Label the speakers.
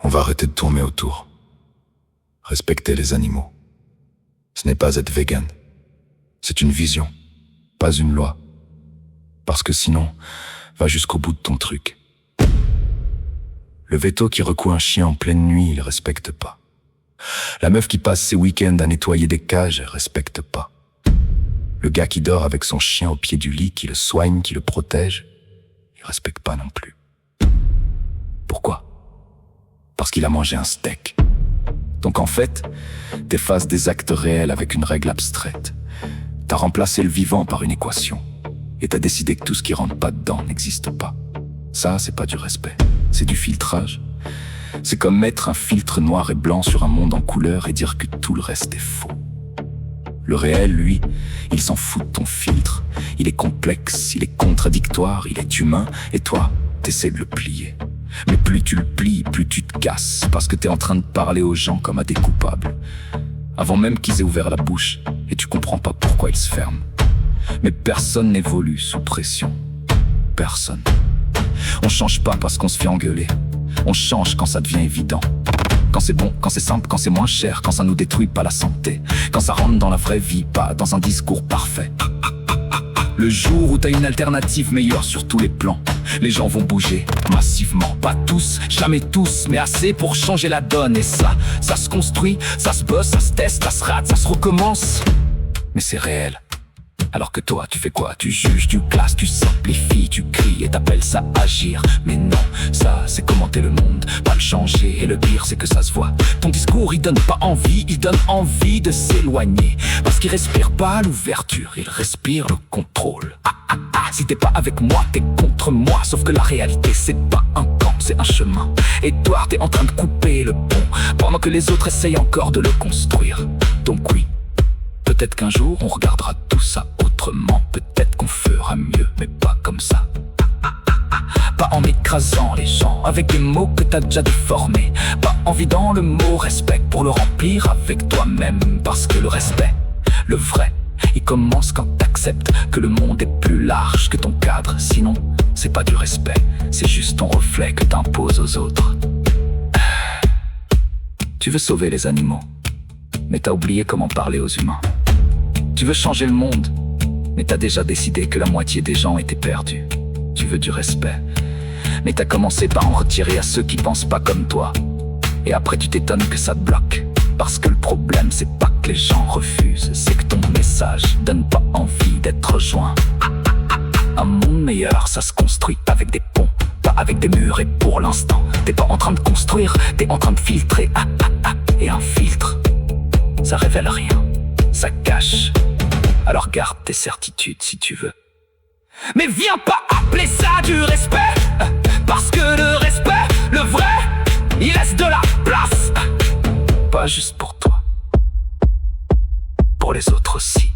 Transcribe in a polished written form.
Speaker 1: On va arrêter de tourner autour. Respecter les animaux. Ce n'est pas être vegan. C'est une vision, pas une loi. Parce que sinon, va jusqu'au bout de ton truc. Le véto qui recoue un chien en pleine nuit, il respecte pas. La meuf qui passe ses week-ends à nettoyer des cages, elle respecte pas. Le gars qui dort avec son chien au pied du lit, qui le soigne, qui le protège, il respecte pas non plus. Pourquoi? Parce qu'il a mangé un steak. Donc en fait, t'effaces des actes réels avec une règle abstraite. T'as remplacé le vivant par une équation. Et t'as décidé que tout ce qui rentre pas dedans n'existe pas. Ça, c'est pas du respect, c'est du filtrage. C'est comme mettre un filtre noir et blanc sur un monde en couleur et dire que tout le reste est faux. Le réel, lui, il s'en fout de ton filtre. Il est complexe, il est contradictoire, il est humain. Et toi, t'essaies de le plier. Mais plus tu le plies, plus tu te casses. Parce que t'es en train de parler aux gens comme à des coupables. Avant même qu'ils aient ouvert la bouche. Et tu comprends pas pourquoi ils se ferment. Mais personne n'évolue sous pression. Personne. On change pas parce qu'on se fait engueuler. On change quand ça devient évident. Quand c'est bon, quand c'est simple, quand c'est moins cher, quand ça nous détruit pas la santé, quand ça rentre dans la vraie vie, pas dans un discours parfait. Le jour où t'as une alternative meilleure sur tous les plans, les gens vont bouger massivement. Pas tous, jamais tous, mais assez pour changer la donne. Et ça se construit, ça se bosse, ça se teste, ça se rate, ça se recommence. Mais c'est réel. Alors que toi, tu fais quoi? Tu juges, tu classes, tu simplifies, tu cries et t'appelles ça agir. Mais non, ça c'est commenter le monde, pas le changer. Et le pire c'est que ça se voit. Ton discours il donne pas envie, il donne envie de s'éloigner. Parce qu'il respire pas l'ouverture, il respire le contrôle. Si t'es pas avec moi, t'es contre moi. Sauf que la réalité c'est pas un camp, c'est un chemin. Et toi t'es en train de couper le pont, pendant que les autres essayent encore de le construire. Donc oui, peut-être qu'un jour on regardera tout ça autrement. Peut-être qu'on fera mieux, mais pas comme ça. Pas en écrasant les gens avec des mots que t'as déjà déformés. Pas en vidant le mot respect pour le remplir avec toi-même. Parce que le respect, le vrai, il commence quand t'acceptes que le monde est plus large que ton cadre. Sinon, c'est pas du respect, c'est juste ton reflet que t'imposes aux autres. Tu veux sauver les animaux, mais t'as oublié comment parler aux humains. Tu veux changer le monde, mais t'as déjà décidé que la moitié des gens étaient perdus. Tu veux du respect, mais t'as commencé par en retirer à ceux qui pensent pas comme toi. Et après tu t'étonnes que ça te bloque. Parce que le problème c'est pas que les gens refusent, c'est que ton message donne pas envie d'être rejoint. Un monde meilleur, ça se construit avec des ponts, pas avec des murs. Et pour l'instant, t'es pas en train de construire, t'es en train de filtrer. Et un filtre, ça révèle rien, ça cache. Alors garde tes certitudes si tu veux. Mais viens pas appeler ça du respect, parce que le respect, le vrai, il laisse de la place. Pas juste pour toi, pour les autres aussi.